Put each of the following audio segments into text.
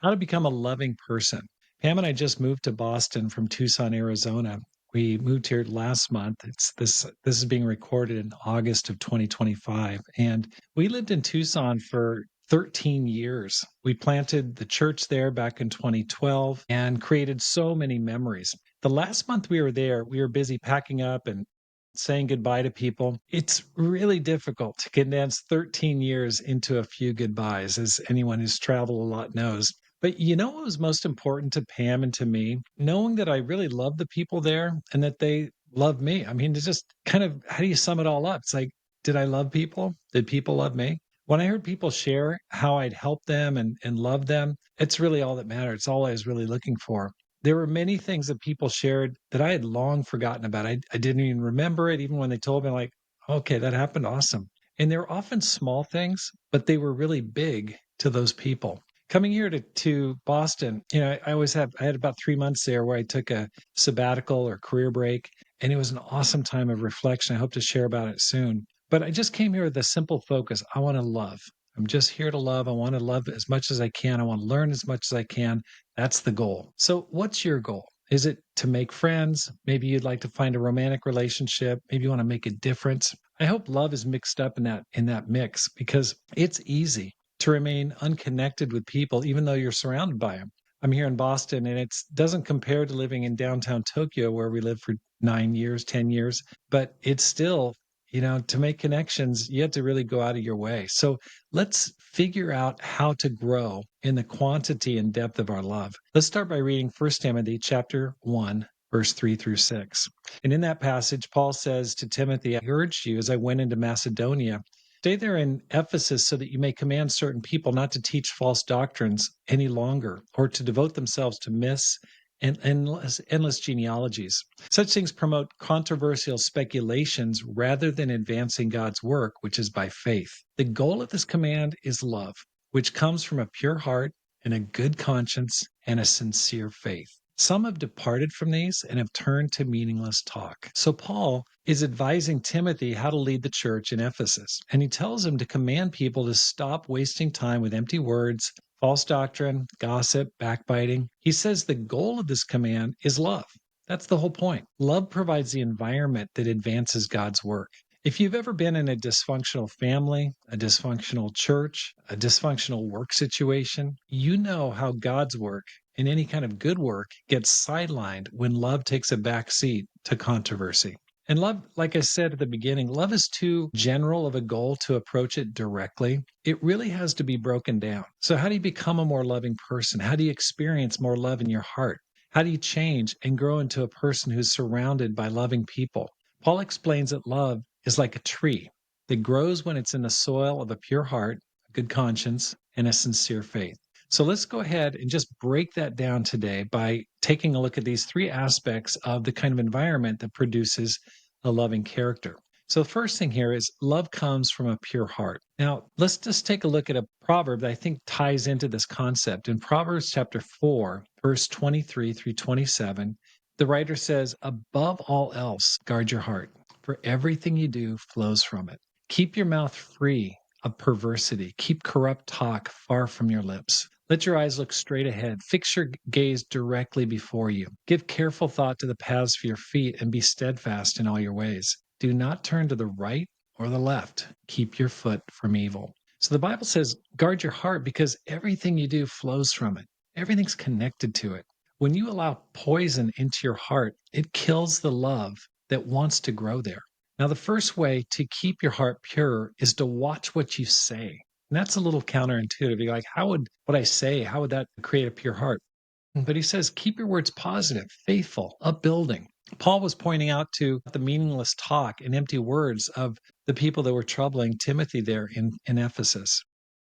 How to become a loving person. Pam and I just moved to Boston from Tucson, Arizona. We moved here last month. This is being recorded in August of 2025, and we lived in Tucson for 13 years. We planted the church there back in 2012 and created so many memories. The last month we were there, we were busy packing up and saying goodbye to people. It's really difficult to condense 13 years into a few goodbyes, as anyone who's traveled a lot knows. But you know what was most important to Pam and to me? Knowing that I really love the people there and that they love me. I mean, it's just kind of how do you sum it all up? It's like, did I love people? Did people love me? When I heard people share how I'd helped them and love them, it's really all that mattered. It's all I was really looking for. There were many things that people shared that I had long forgotten about. I didn't even remember it, even when they told me, like, okay, that happened. Awesome. And they were often small things, but they were really big to those people. Coming here to Boston, I had about 3 months there where I took a sabbatical or career break, and it was an awesome time of reflection. I hope to share about it soon. But I just came here with a simple focus. I want to love. I'm just here to love. I want to love as much as I can. I want to learn as much as I can. That's the goal. So, what's your goal? Is it to make friends? Maybe you'd like to find a romantic relationship. Maybe you want to make a difference. I hope love is mixed up in that mix because it's easy to remain unconnected with people even though you're surrounded by them. I'm here in Boston and it doesn't compare to living in downtown Tokyo where we lived for 9 years, 10 years, but it's still, to make connections, you have to really go out of your way. So let's figure out how to grow in the quantity and depth of our love. Let's start by reading 1 Timothy chapter 1, verse 3 through 6. And in that passage, Paul says to Timothy, I urged you as I went into Macedonia, stay there in Ephesus so that you may command certain people not to teach false doctrines any longer or to devote themselves to myths and endless genealogies. Such things promote controversial speculations rather than advancing God's work, which is by faith. The goal of this command is love, which comes from a pure heart and a good conscience and a sincere faith. Some have departed from these and have turned to meaningless talk. So Paul is advising Timothy how to lead the church in Ephesus, and he tells him to command people to stop wasting time with empty words, false doctrine, gossip, backbiting. He says the goal of this command is love. That's the whole point. Love provides the environment that advances God's work. If you've ever been in a dysfunctional family, a dysfunctional church, a dysfunctional work situation, you know how God's work and any kind of good work gets sidelined when love takes a back seat to controversy. And love, like I said at the beginning, love is too general of a goal to approach it directly. It really has to be broken down. So, how do you become a more loving person? How do you experience more love in your heart? How do you change and grow into a person who's surrounded by loving people? Paul explains that love is like a tree that grows when it's in the soil of a pure heart, a good conscience, and a sincere faith. So let's go ahead and just break that down today by taking a look at these three aspects of the kind of environment that produces a loving character. So the first thing here is love comes from a pure heart. Now, let's just take a look at a proverb that I think ties into this concept. In Proverbs chapter 4, verse 23 through 27, the writer says, above all else, guard your heart, for everything you do flows from it. Keep your mouth free of perversity. Keep corrupt talk far from your lips. Let your eyes look straight ahead. Fix your gaze directly before you. Give careful thought to the paths for your feet and be steadfast in all your ways. Do not turn to the right or the left. Keep your foot from evil. So the Bible says, guard your heart because everything you do flows from it. Everything's connected to it. When you allow poison into your heart, it kills the love that wants to grow there. Now, the first way to keep your heart pure is to watch what you say. And that's a little counterintuitive. You're like, how would what I say, how would that create a pure heart? But he says, keep your words positive, faithful, upbuilding. Paul was pointing out to the meaningless talk and empty words of the people that were troubling Timothy there in Ephesus.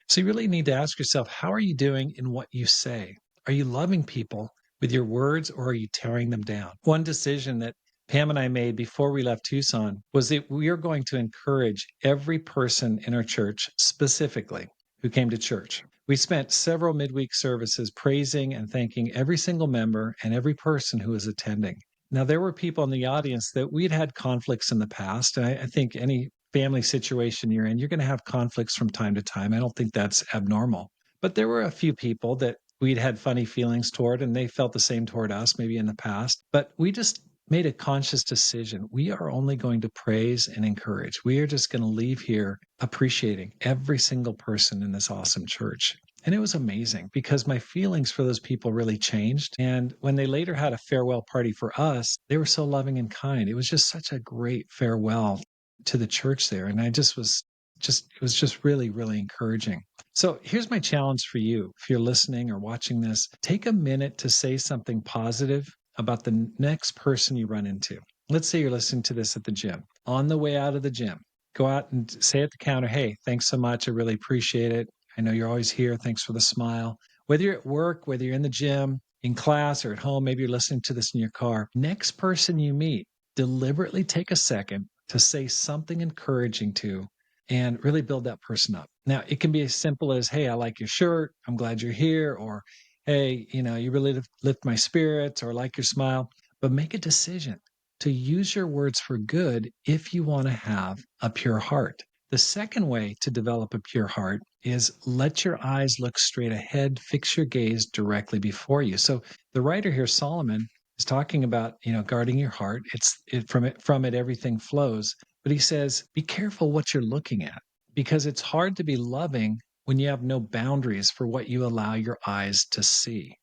So you really need to ask yourself, how are you doing in what you say? Are you loving people with your words or are you tearing them down? One decision that Pam and I made before we left Tucson was that we are going to encourage every person in our church, specifically who came to church. We spent several midweek services praising and thanking every single member and every person who was attending. Now, there were people in the audience that we'd had conflicts in the past, and I think any family situation you're in, you're going to have conflicts from time to time. I don't think that's abnormal. But there were a few people that we'd had funny feelings toward, and they felt the same toward us, maybe in the past. But we just made a conscious decision. We are only going to praise and encourage. We are just going to leave here appreciating every single person in this awesome church. And it was amazing because my feelings for those people really changed. And when they later had a farewell party for us, they were so loving and kind. It was just such a great farewell to the church there. And I just was just, it was just really, really encouraging. So here's my challenge for you. If you're listening or watching this, take a minute to say something positive about the next person you run into. Let's say you're listening to this at the gym. On the way out of the gym, go out and say at the counter, hey, thanks so much. I really appreciate it. I know you're always here. Thanks for the smile. Whether you're at work, whether you're in the gym, in class, or at home, maybe you're listening to this in your car. Next person you meet, deliberately take a second to say something encouraging to and really build that person up. Now, it can be as simple as, hey, I like your shirt. I'm glad you're here. Or, hey, you really lift my spirits, or I like your smile. But make a decision to use your words for good if you want to have a pure heart. The second way to develop a pure heart is let your eyes look straight ahead, fix your gaze directly before you. So the writer here, Solomon, is talking about, guarding your heart. From it everything flows. But he says, be careful what you're looking at because it's hard to be loving when you have no boundaries for what you allow your eyes to see.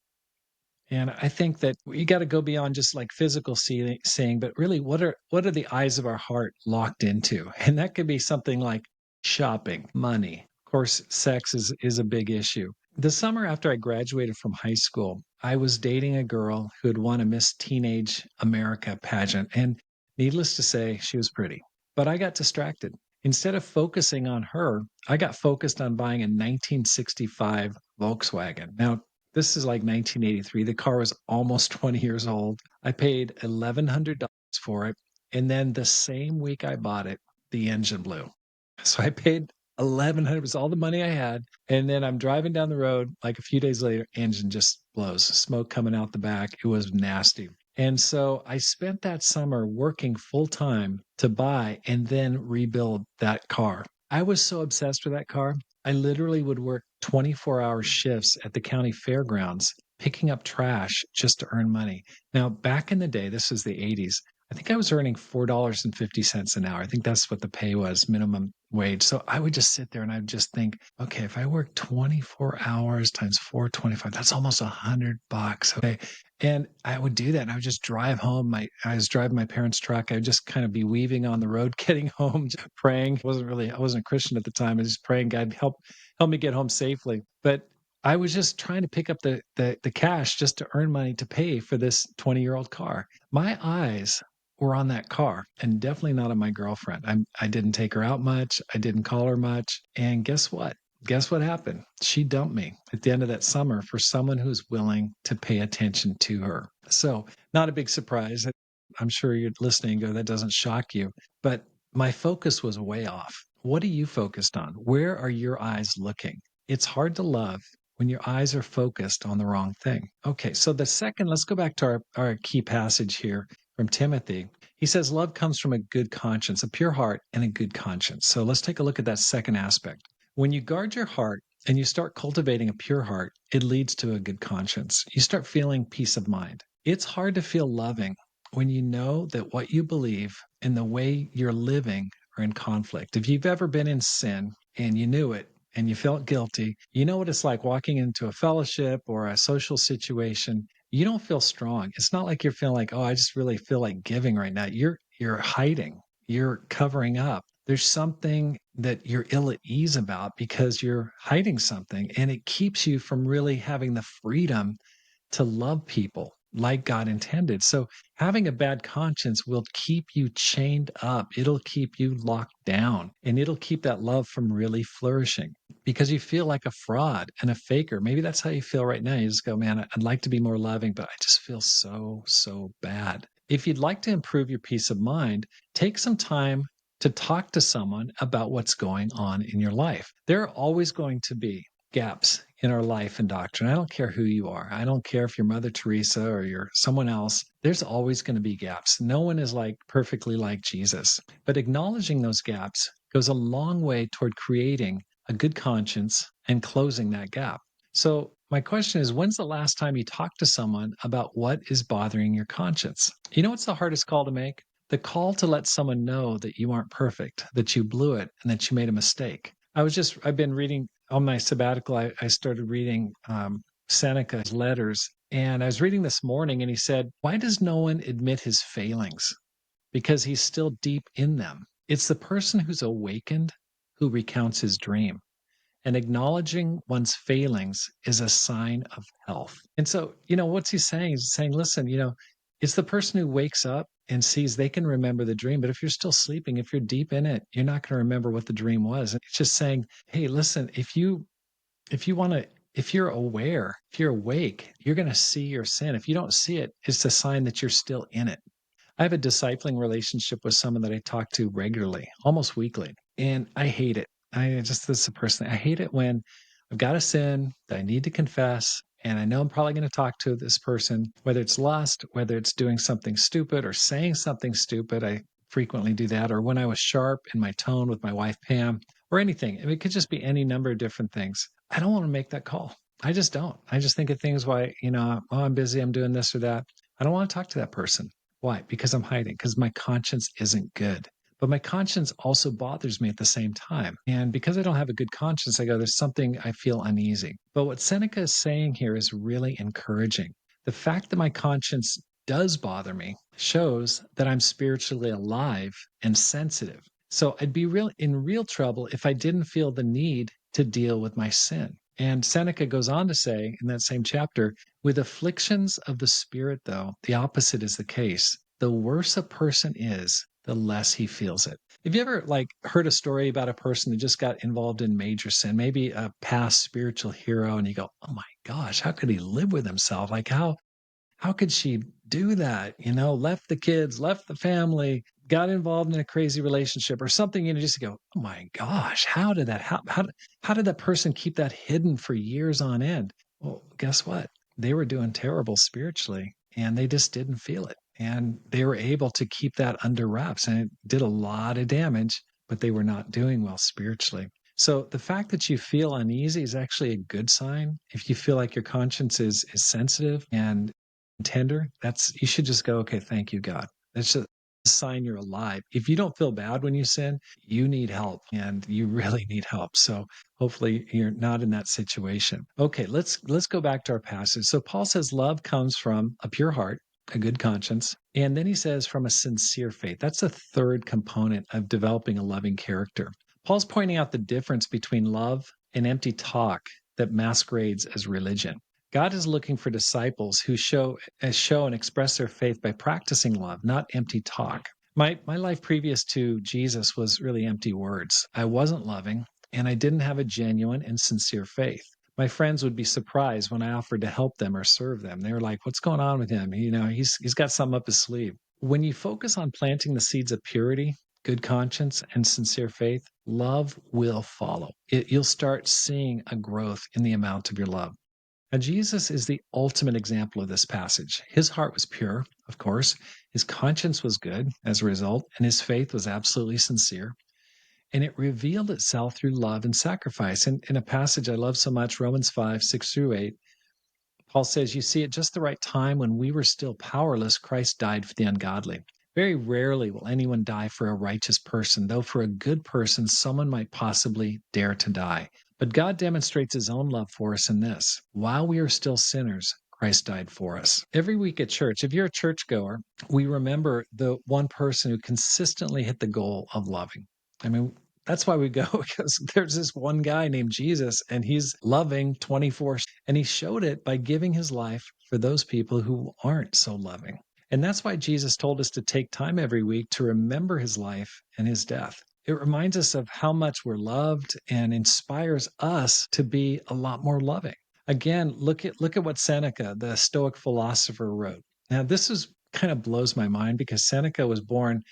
And I think that we got to go beyond just like physical seeing, but really what are the eyes of our heart locked into? And that could be something like shopping, money. Of course, sex is a big issue. The summer after I graduated from high school, I was dating a girl who had won a Miss Teenage America pageant. And needless to say, she was pretty. But I got distracted. Instead of focusing on her, I got focused on buying a 1965 Volkswagen. Now, this is like 1983. The car was almost 20 years old. I paid $1,100 for it. And then the same week I bought it, the engine blew. So I paid 1,100. It was all the money I had. And then I'm driving down the road. Like a few days later, engine just blows, smoke coming out the back. It was nasty. And so I spent that summer working full time to buy and then rebuild that car. I was so obsessed with that car. I literally would work 24-hour shifts at the county fairgrounds, picking up trash just to earn money. Now, back in the day, this was the 80s. I think I was earning $4.50 an hour. I think that's what the pay was, minimum wage. So I would just sit there and I'd just think, okay, if I work 24 hours times 425, that's almost $100. Okay. And I would do that. And I would just drive home. I was driving my parents' truck. I would just kind of be weaving on the road, getting home, just praying. I wasn't a Christian at the time. I was just praying God help me get home safely. But I was just trying to pick up the cash just to earn money to pay for this 20-year-old car. My eyes were on that car and definitely not on my girlfriend. I didn't take her out much. I didn't call her much. And guess what? Guess what happened? She dumped me at the end of that summer for someone who's willing to pay attention to her. So, not a big surprise. I'm sure you're listening and go, that doesn't shock you. But my focus was way off. What are you focused on? Where are your eyes looking? It's hard to love when your eyes are focused on the wrong thing. Okay, so let's go back to our key passage here from Timothy. He says, love comes from a good conscience, a pure heart, and a good conscience. So let's take a look at that second aspect. When you guard your heart and you start cultivating a pure heart, it leads to a good conscience. You start feeling peace of mind. It's hard to feel loving when you know that what you believe and the way you're living are in conflict. If you've ever been in sin and you knew it, and you felt guilty, you know what it's like walking into a fellowship or a social situation. You don't feel strong. It's not like you're feeling like, oh, I just really feel like giving right now. You're hiding. You're covering up. There's something that you're ill at ease about because you're hiding something, and it keeps you from really having the freedom to love people like God intended. So having a bad conscience will keep you chained up. It'll keep you locked down, and it'll keep that love from really flourishing because you feel like a fraud and a faker. Maybe that's how you feel right now. You just go, man, I'd like to be more loving, but I just feel so bad. If you'd like to improve your peace of mind, take some time to talk to someone about what's going on in your life. There are always going to be gaps in our life and doctrine. I don't care who you are. I don't care if you're Mother Teresa or you're someone else. There's always going to be gaps. No one is like perfectly like Jesus. But acknowledging those gaps goes a long way toward creating a good conscience and closing that gap. So my question is, when's the last time you talked to someone about what is bothering your conscience? You know what's the hardest call to make? The call to let someone know that you aren't perfect, that you blew it, and that you made a mistake. I've been reading on my sabbatical, I started reading Seneca's letters. And I was reading this morning and he said, why does no one admit his failings? Because he's still deep in them. It's the person who's awakened who recounts his dream. And acknowledging one's failings is a sign of health. And so, what's he saying? He's saying, listen, it's the person who wakes up and sees they can remember the dream. But if you're still sleeping, if you're deep in it, you're not going to remember what the dream was. And it's just saying, hey, listen, if you want to, if you're aware, if you're awake, you're going to see your sin. If you don't see it, it's a sign that you're still in it. I have a discipling relationship with someone that I talk to regularly, almost weekly, and I hate it. This is a person, I hate it when I've got a sin that I need to confess, and I know I'm probably going to talk to this person, whether it's lust, whether it's doing something stupid or saying something stupid. I frequently do that, or when I was sharp in my tone with my wife, Pam, or anything. I mean, it could just be any number of different things. I don't want to make that call. I just don't. I just think of things why, oh, I'm busy, I'm doing this or that. I don't want to talk to that person. Why? Because I'm hiding, because my conscience isn't good. But my conscience also bothers me at the same time. And because I don't have a good conscience, I go, there's something I feel uneasy. But what Seneca is saying here is really encouraging. The fact that my conscience does bother me shows that I'm spiritually alive and sensitive. So I'd be in real trouble if I didn't feel the need to deal with my sin. And Seneca goes on to say in that same chapter, with afflictions of the spirit, though, the opposite is the case. The worse a person is, the less he feels it. Have you ever heard a story about a person who just got involved in major sin, maybe a past spiritual hero, and you go, "Oh my gosh, how could he live with himself? Like how could she do that? Left the kids, left the family, got involved in a crazy relationship or something, just go, oh my gosh, how did that person keep that hidden for years on end? Well, guess what? They were doing terrible spiritually and they just didn't feel it. And they were able to keep that under wraps and it did a lot of damage, but they were not doing well spiritually. So the fact that you feel uneasy is actually a good sign. If you feel like your conscience is sensitive and tender, you should just go, okay, thank you, God. That's just a sign you're alive. If you don't feel bad when you sin, you need help and you really need help. So hopefully you're not in that situation. Okay, let's go back to our passage. So Paul says love comes from a pure heart, a good conscience. And then he says from a sincere faith. That's a third component of developing a loving character. Paul's pointing out the difference between love and empty talk that masquerades as religion. God is looking for disciples who show and express their faith by practicing love, not empty talk. My life previous to Jesus was really empty words. I wasn't loving, and I didn't have a genuine and sincere faith. My friends would be surprised when I offered to help them or serve them. They were like, "What's going on with him? He's got something up his sleeve." When you focus on planting the seeds of purity, good conscience, and sincere faith, love will follow. You'll start seeing a growth in the amount of your love. Now, Jesus is the ultimate example of this passage. His heart was pure, of course. His conscience was good as a result, and his faith was absolutely sincere. And it revealed itself through love and sacrifice. In a passage I love so much, Romans 5, 6 through 8, Paul says, you see, at just the right time when we were still powerless, Christ died for the ungodly. Very rarely will anyone die for a righteous person, though for a good person, someone might possibly dare to die. But God demonstrates his own love for us in this. While we are still sinners, Christ died for us. Every week at church, if you're a churchgoer, we remember the one person who consistently hit the goal of loving. I mean, that's why we go, because there's this one guy named Jesus and he's loving 24, and he showed it by giving his life for those people who aren't so loving. And that's why Jesus told us to take time every week to remember his life and his death. It reminds us of how much we're loved and inspires us to be a lot more loving. Again, look at what Seneca, the Stoic philosopher, wrote. Now, kind of blows my mind because Seneca was born,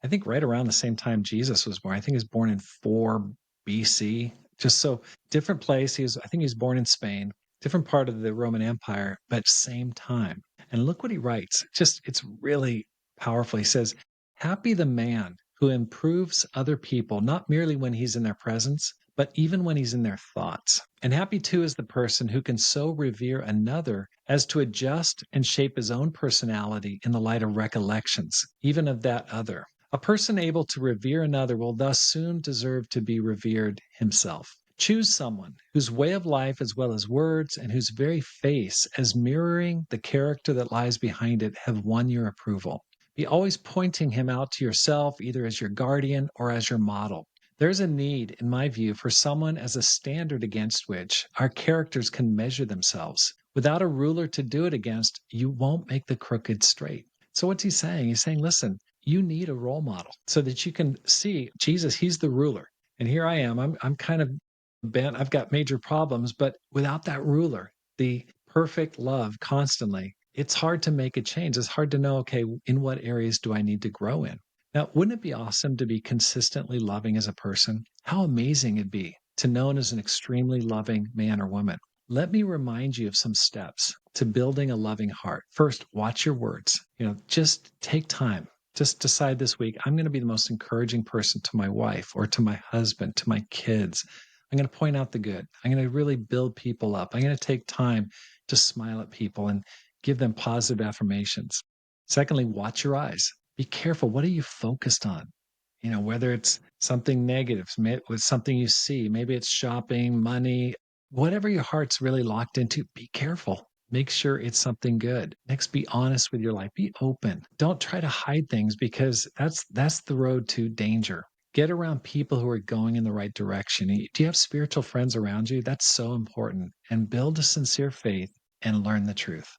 I think, right around the same time Jesus was born. I think he was born in 4 BC. Just so different place. I think he was born in Spain, different part of the Roman Empire, but same time. And look what he writes. It's really powerful. He says, happy the man who improves other people, not merely when he's in their presence, but even when he's in their thoughts. And happy too is the person who can so revere another as to adjust and shape his own personality in the light of recollections, even of that other. A person able to revere another will thus soon deserve to be revered himself. Choose someone whose way of life, as well as words, and whose very face, as mirroring the character that lies behind it, have won your approval. Be always pointing him out to yourself, either as your guardian or as your model. There's a need, in my view, for someone as a standard against which our characters can measure themselves. Without a ruler to do it against, you won't make the crooked straight. So, what's he saying? He's saying, listen, you need a role model so that you can see Jesus, he's the ruler. And here I am. I'm kind of bent. I've got major problems, but without that ruler, the perfect love constantly, it's hard to make a change. It's hard to know, okay, in what areas do I need to grow in? Now, wouldn't it be awesome to be consistently loving as a person? How amazing it'd be to known as an extremely loving man or woman. Let me remind you of some steps to building a loving heart. First, watch your words. Just take time. Just decide this week, I'm going to be the most encouraging person to my wife or to my husband, to my kids. I'm going to point out the good. I'm going to really build people up. I'm going to take time to smile at people and give them positive affirmations. Secondly, watch your eyes. Be careful. What are you focused on? Whether it's something negative, with something you see, maybe it's shopping, money, whatever your heart's really locked into, be careful. Make sure it's something good. Next, be honest with your life. Be open. Don't try to hide things because that's the road to danger. Get around people who are going in the right direction. Do you have spiritual friends around you? That's so important. And build a sincere faith and learn the truth.